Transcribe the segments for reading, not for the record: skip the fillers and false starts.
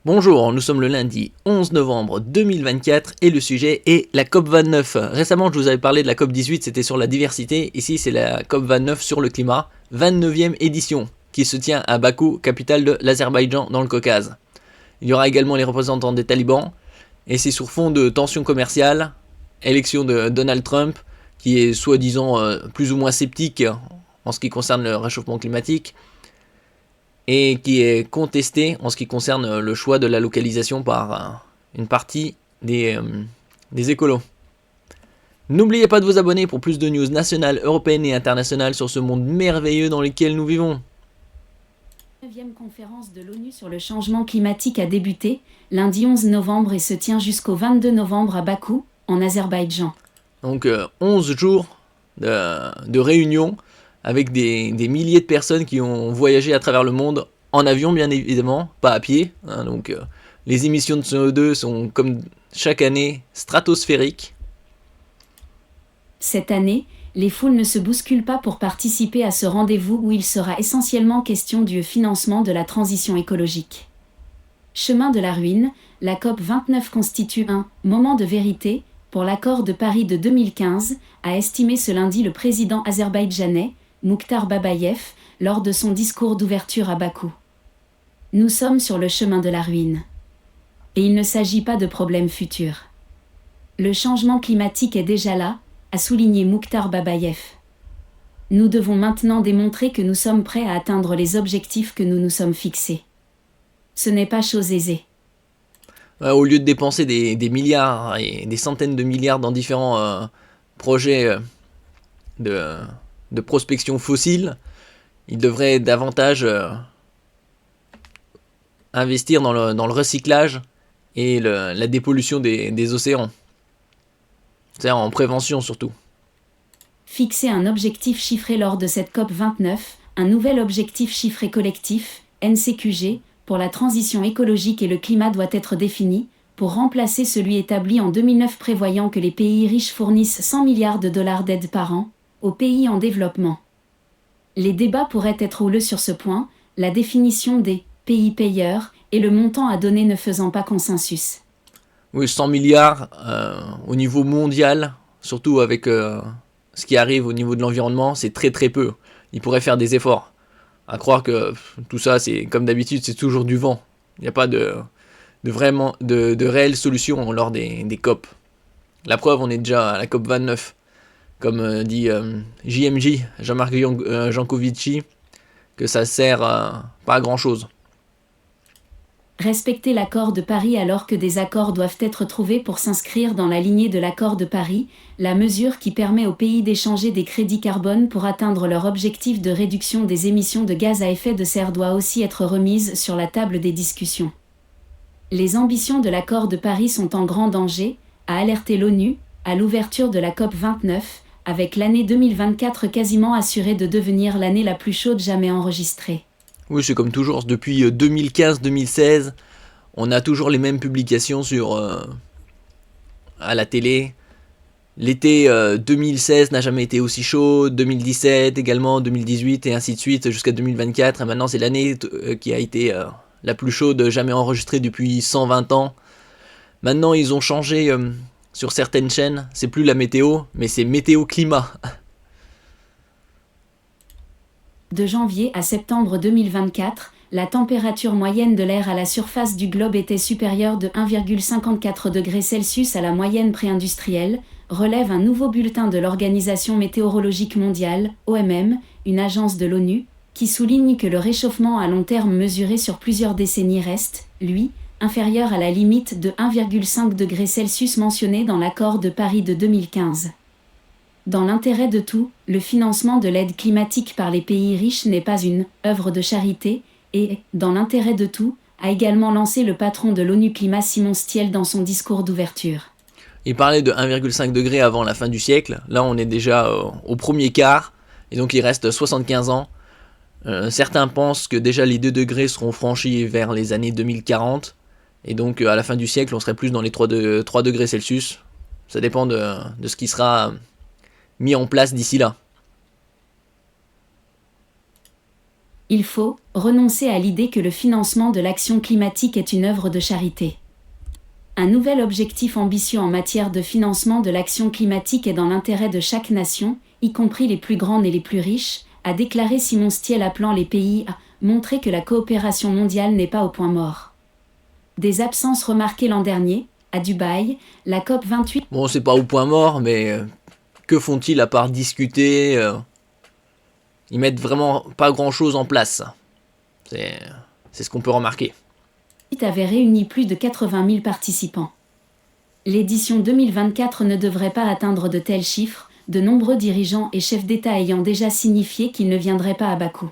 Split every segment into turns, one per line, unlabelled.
Bonjour, nous sommes le lundi 11 novembre 2024 et le sujet est la COP29. Récemment, je vous avais parlé de la COP18, c'était sur la diversité. Ici, c'est la COP29 sur le climat, 29e édition, qui se tient à Bakou, capitale de l'Azerbaïdjan dans le Caucase. Il y aura également les représentants des talibans, et c'est sur fond de tensions commerciales, élection de Donald Trump, qui est soi-disant plus ou moins sceptique en ce qui concerne le réchauffement climatique, et qui est contesté en ce qui concerne le choix de la localisation par une partie des écolos. N'oubliez pas de vous abonner pour plus de news nationales, européennes et internationales sur ce monde merveilleux dans lequel nous vivons.
La 9e conférence de l'ONU sur le changement climatique a débuté lundi 11 novembre et se tient jusqu'au 22 novembre à Bakou, en Azerbaïdjan.
Donc 11 jours de réunions avec des milliers de personnes qui ont voyagé à travers le monde en avion bien évidemment, pas à pied. Donc les émissions de CO2 sont comme chaque année stratosphériques.
Cette année, les foules ne se bousculent pas pour participer à ce rendez-vous où il sera essentiellement question du financement de la transition écologique. Chemin de la ruine, la COP29 constitue un « moment de vérité » pour l'accord de Paris de 2015, a estimé ce lundi le président azerbaïdjanais, Mukhtar Babayev, lors de son discours d'ouverture à Bakou. Nous sommes sur le chemin de la ruine. Et il ne s'agit pas de problèmes futurs. Le changement climatique est déjà là, a souligné Mukhtar Babayev. Nous devons maintenant démontrer que nous sommes prêts à atteindre les objectifs que nous nous sommes fixés. Ce n'est pas chose aisée.
Au lieu de dépenser des milliards et des centaines de milliards dans différents projets de prospection fossile, il devrait davantage investir dans le recyclage et la dépollution des océans. C'est-à-dire en prévention surtout.
Fixer un objectif chiffré lors de cette COP29, un nouvel objectif chiffré collectif, NCQG, pour la transition écologique et le climat doit être défini, pour remplacer celui établi en 2009 prévoyant que les pays riches fournissent 100 milliards de dollars d'aide par an aux pays en développement. Les débats pourraient être houleux sur ce point, la définition des pays payeurs et le montant à donner ne faisant pas consensus.
Oui, 100 milliards au niveau mondial, surtout avec ce qui arrive au niveau de l'environnement, c'est très très peu. Ils pourraient faire des efforts. À croire que tout ça, c'est comme d'habitude, c'est toujours du vent. Il n'y a pas de réelles solutions lors des COP. La preuve, on est déjà à la COP 29. Comme dit JMJ, Jean-Marc Jancovici, que ça sert pas à grand chose.
Respecter l'accord de Paris alors que des accords doivent être trouvés pour s'inscrire dans la lignée de l'accord de Paris, la mesure qui permet aux pays d'échanger des crédits carbone pour atteindre leur objectif de réduction des émissions de gaz à effet de serre doit aussi être remise sur la table des discussions. Les ambitions de l'accord de Paris sont en grand danger, a alerté l'ONU, à l'ouverture de la COP29, avec l'année 2024 quasiment assurée de devenir l'année la plus chaude jamais enregistrée.
Oui, c'est comme toujours, depuis 2015-2016, on a toujours les mêmes publications à la télé. L'été 2016 n'a jamais été aussi chaud, 2017 également, 2018 et ainsi de suite jusqu'à 2024. Et maintenant, c'est l'année qui a été la plus chaude jamais enregistrée depuis 120 ans. Maintenant, ils ont changé sur certaines chaînes. C'est plus la météo, mais c'est météo-climat.
De janvier à septembre 2024, la température moyenne de l'air à la surface du globe était supérieure de 1,54 degrés Celsius à la moyenne pré-industrielle, relève un nouveau bulletin de l'Organisation météorologique mondiale, OMM, une agence de l'ONU, qui souligne que le réchauffement à long terme mesuré sur plusieurs décennies reste, lui, inférieur à la limite de 1,5 degrés Celsius mentionnée dans l'accord de Paris de 2015. Dans l'intérêt de tout, le financement de l'aide climatique par les pays riches n'est pas une « œuvre de charité » et « dans l'intérêt de tout » a également lancé le patron de l'ONU Climat Simon Stiell dans son discours d'ouverture.
Il parlait de 1,5 degré avant la fin du siècle. Là, on est déjà au premier quart, et donc il reste 75 ans. Certains pensent que déjà les 2 degrés seront franchis vers les années 2040, et donc à la fin du siècle, on serait plus dans les 3 degrés Celsius. Ça dépend de ce qui sera mis en place d'ici là.
Il faut renoncer à l'idée que le financement de l'action climatique est une œuvre de charité. Un nouvel objectif ambitieux en matière de financement de l'action climatique est dans l'intérêt de chaque nation, y compris les plus grandes et les plus riches, a déclaré Simon Stiell, appelant les pays à montrer que la coopération mondiale n'est pas au point mort. Des absences remarquées l'an dernier, à Dubaï, la COP 28...
Bon, c'est pas au point mort, mais que font-ils à part discuter Ils mettent vraiment pas grand-chose en place. C'est ce qu'on peut remarquer.
avait réuni plus de 80 000 participants. L'édition 2024 ne devrait pas atteindre de tels chiffres, de nombreux dirigeants et chefs d'État ayant déjà signifié qu'ils ne viendraient pas à Bakou.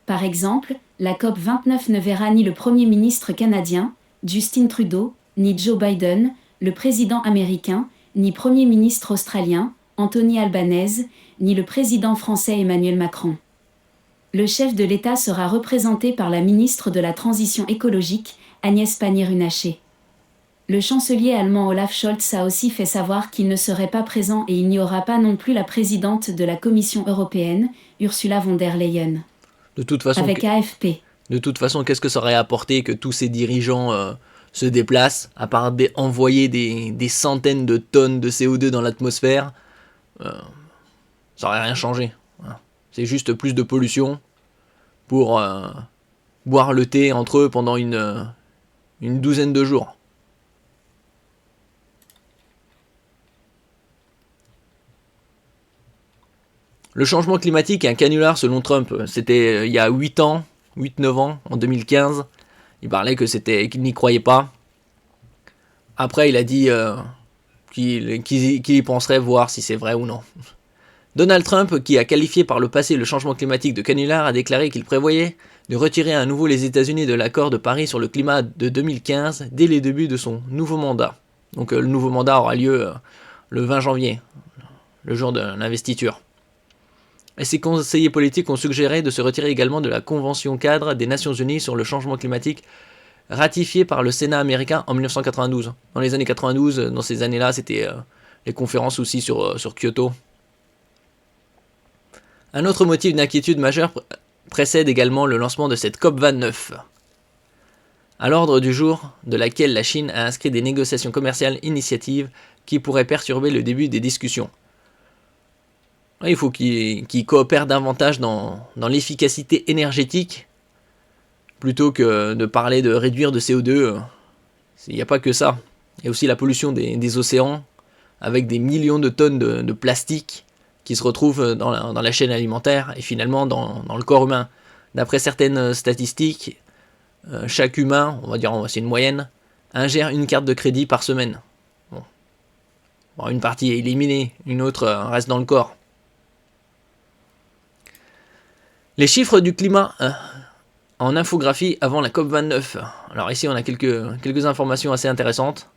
Par exemple, la COP 29 ne verra ni le Premier ministre canadien, Justin Trudeau, ni Joe Biden, le président américain, ni Premier ministre australien, Anthony Albanese, ni le président français Emmanuel Macron. Le chef de l'État sera représenté par la ministre de la Transition écologique, Agnès Pannier-Runacher. Le chancelier allemand Olaf Scholz a aussi fait savoir qu'il ne serait pas présent et il n'y aura pas non plus la présidente de la Commission européenne, Ursula von der Leyen.
De toute façon,
avec AFP.
De toute façon, qu'est-ce que ça aurait apporté que tous ces dirigeants se déplacent, à part envoyer des centaines de tonnes de CO2 dans l'atmosphère, ça aurait rien changé. C'est juste plus de pollution pour boire le thé entre eux pendant une douzaine de jours. Le changement climatique est un canular selon Trump. C'était il y a 8-9 ans, en 2015. Il parlait qu'il n'y croyait pas. Après, il a dit qu'il y penserait, voir si c'est vrai ou non. Donald Trump, qui a qualifié par le passé le changement climatique de canular, a déclaré qu'il prévoyait de retirer à nouveau les États-Unis de l'accord de Paris sur le climat de 2015 dès les débuts de son nouveau mandat. Donc le nouveau mandat aura lieu le 20 janvier, le jour de l'investiture. Et ses conseillers politiques ont suggéré de se retirer également de la Convention cadre des Nations Unies sur le changement climatique, ratifiée par le Sénat américain en 1992. Dans les années 92, dans ces années-là, c'était les conférences aussi sur Kyoto. Un autre motif d'inquiétude majeure précède également le lancement de cette COP 29, à l'ordre du jour de laquelle la Chine a inscrit des négociations commerciales initiatives qui pourraient perturber le début des discussions. Il faut qu'ils coopèrent davantage dans l'efficacité énergétique, plutôt que de parler de réduire de CO2. Il n'y a pas que ça. Il y a aussi la pollution des océans, avec des millions de tonnes de plastique qui se retrouvent dans la chaîne alimentaire et finalement dans le corps humain. D'après certaines statistiques, chaque humain, on va dire c'est une moyenne, ingère une carte de crédit par semaine. Bon, une partie est éliminée, une autre reste dans le corps. Les chiffres du climat en infographie avant la COP 29. Alors ici on a quelques informations assez intéressantes.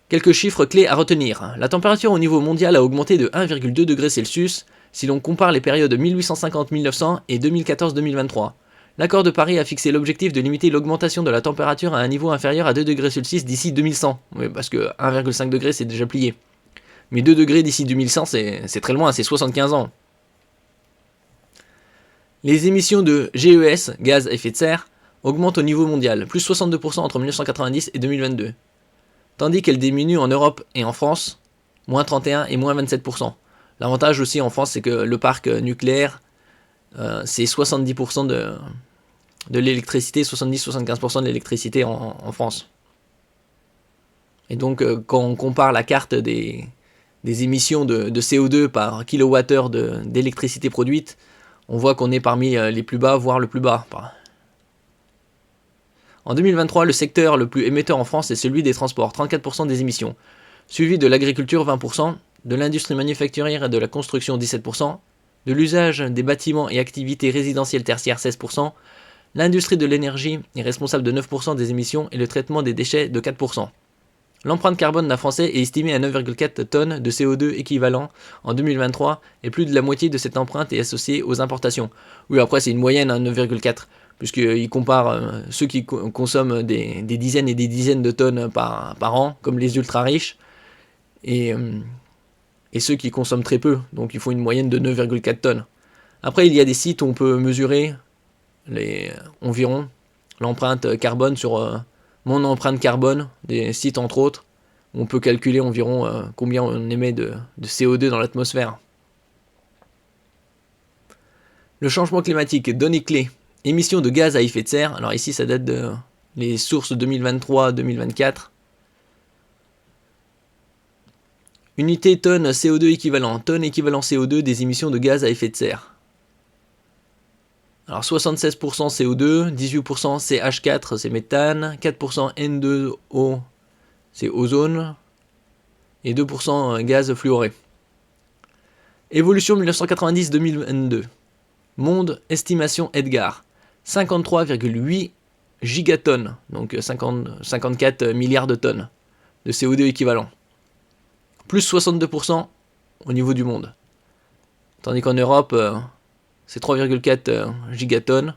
Quelques chiffres clés à retenir. La température au niveau mondial a augmenté de 1,2 degrés Celsius si l'on compare les périodes 1850-1900 et 2014-2023. L'accord de Paris a fixé l'objectif de limiter l'augmentation de la température à un niveau inférieur à 2 degrés Celsius d'ici 2100. Oui, parce que 1,5 degré c'est déjà plié. Mais 2 degrés d'ici 2100 c'est très loin, c'est 75 ans. Les émissions de GES, gaz à effet de serre, augmentent au niveau mondial, plus 62% entre 1990 et 2022. Tandis qu'elles diminuent en Europe et en France, moins 31 et moins 27%. L'avantage aussi en France, c'est que le parc nucléaire, c'est 70% de l'électricité, 70-75% de l'électricité en France. Et donc, quand on compare la carte des émissions de CO2 par kilowattheure d'électricité produite, on voit qu'on est parmi les plus bas, voire le plus bas. En 2023, le secteur le plus émetteur en France est celui des transports, 34% des émissions, suivi de l'agriculture, 20%, de l'industrie manufacturière et de la construction, 17%, de l'usage des bâtiments et activités résidentielles tertiaires, 16%, l'industrie de l'énergie est responsable de 9% des émissions et le traitement des déchets de 4%. L'empreinte carbone d'un Français est estimée à 9,4 tonnes de CO2 équivalent en 2023 et plus de la moitié de cette empreinte est associée aux importations. Oui, après c'est une moyenne à 9,4, puisqu'il compare ceux qui consomment des dizaines et des dizaines de tonnes par an, comme les ultra riches, et ceux qui consomment très peu, donc il faut une moyenne de 9,4 tonnes. Après, il y a des sites où on peut mesurer environ l'empreinte carbone sur mon empreinte carbone, des sites entre autres, où on peut calculer environ combien on émet de CO2 dans l'atmosphère. Le changement climatique, données clés, émissions de gaz à effet de serre. Alors ici, ça date de les sources 2023-2024. Unité tonne CO2 équivalent, tonne équivalent CO2 des émissions de gaz à effet de serre. Alors 76% CO2, 18% CH4, c'est méthane, 4% N2O, c'est ozone, et 2% gaz fluoré. Évolution 1990-2022. Monde, estimation Edgar. 53,8 gigatonnes, donc 54 milliards de tonnes de CO2 équivalent. Plus 62% au niveau du monde. Tandis qu'en Europe, c'est 3,4 gigatonnes,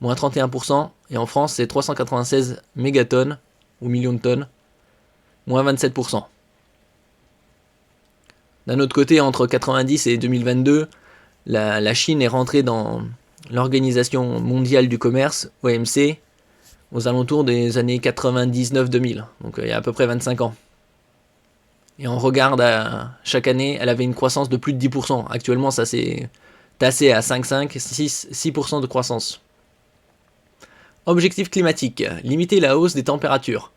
moins 31%, et en France, c'est 396 mégatonnes, ou millions de tonnes, moins 27%. D'un autre côté, entre 90 et 2022, la Chine est rentrée dans l'Organisation mondiale du commerce, OMC, aux alentours des années 99-2000, donc il y a à peu près 25 ans. Et on regarde chaque année, elle avait une croissance de plus de 10%. Actuellement, ça s'est tassé à 5,5, 6% de croissance. Objectif climatique, limiter la hausse des températures.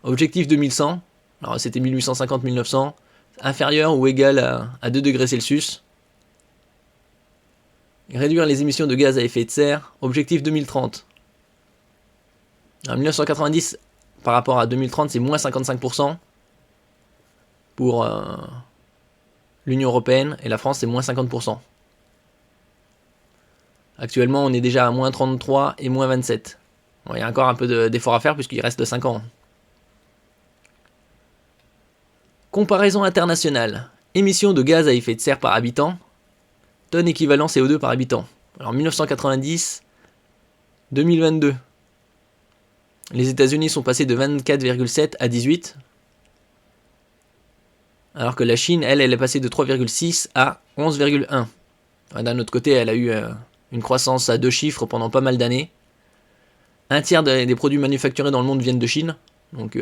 Objectif 2100, alors c'était 1850-1900, inférieur ou égal à 2 degrés Celsius. Réduire les émissions de gaz à effet de serre, objectif 2030. En 1990, par rapport à 2030, c'est moins 55%. Pour l'Union Européenne, et la France, c'est moins 50%. Actuellement, on est déjà à moins 33 et moins 27. Bon, il y a encore un peu d'effort à faire puisqu'il reste 5 ans. Comparaison internationale. Émissions de gaz à effet de serre par habitant. Tonnes équivalent CO2 par habitant. Alors 1990, 2022. Les États-Unis sont passés de 24,7 à 18. Alors que la Chine, elle est passée de 3,6 à 11,1. D'un autre côté, elle a eu une croissance à 2 chiffres pendant pas mal d'années. Un tiers des produits manufacturés dans le monde viennent de Chine. Donc,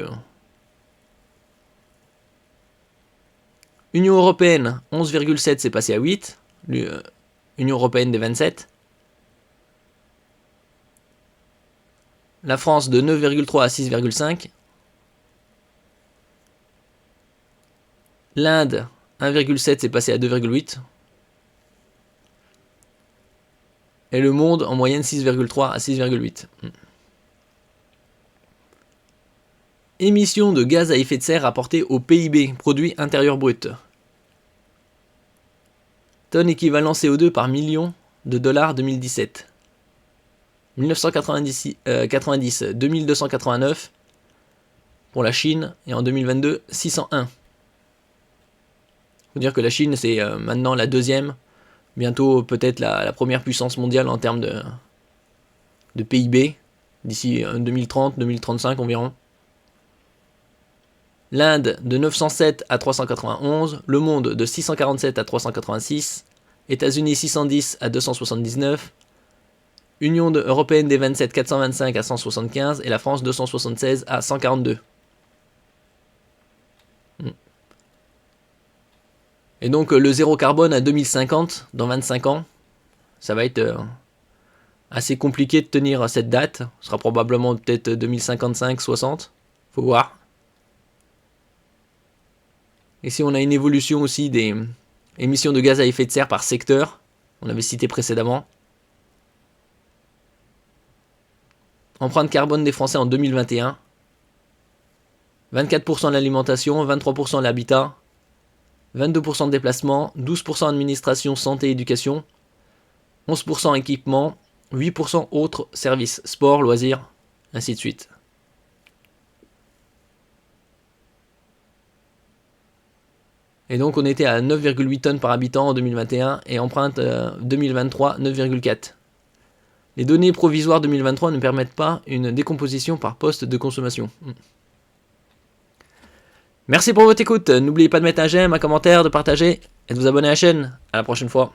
Union Européenne, 11,7, c'est passé à 8. Union Européenne des 27. La France de 9,3 à 6,5. L'Inde, 1,7, c'est passé à 2,8. Et le monde, en moyenne, 6,3 à 6,8. Émissions de gaz à effet de serre rapportées au PIB, produit intérieur brut. Tonnes équivalent CO2 par million de dollars 2017. 1990, 2289 pour la Chine, et en 2022, 601. Faut dire que la Chine, c'est maintenant la deuxième, bientôt peut-être la première puissance mondiale en termes de PIB, d'ici 2030-2035 environ. L'Inde de 907 à 391, le monde de 647 à 386, États-Unis 610 à 279, Union européenne des 27 425 à 175 et la France 276 à 142. Et donc le zéro carbone à 2050, dans 25 ans, ça va être assez compliqué de tenir cette date. Ce sera probablement peut-être 2055-60, faut voir. Ici on a une évolution aussi des émissions de gaz à effet de serre par secteur, on avait cité précédemment. Empreinte carbone des Français en 2021, 24% de l'alimentation, 23% de l'habitat, 22% de déplacement, 12% administration, santé, éducation, 11% équipement, 8% autres services, sport, loisirs, ainsi de suite. Et donc on était à 9,8 tonnes par habitant en 2021 et empreinte 2023 9,4. Les données provisoires 2023 ne permettent pas une décomposition par poste de consommation. Merci pour votre écoute. N'oubliez pas de mettre un j'aime, un commentaire, de partager et de vous abonner à la chaîne. À la prochaine fois.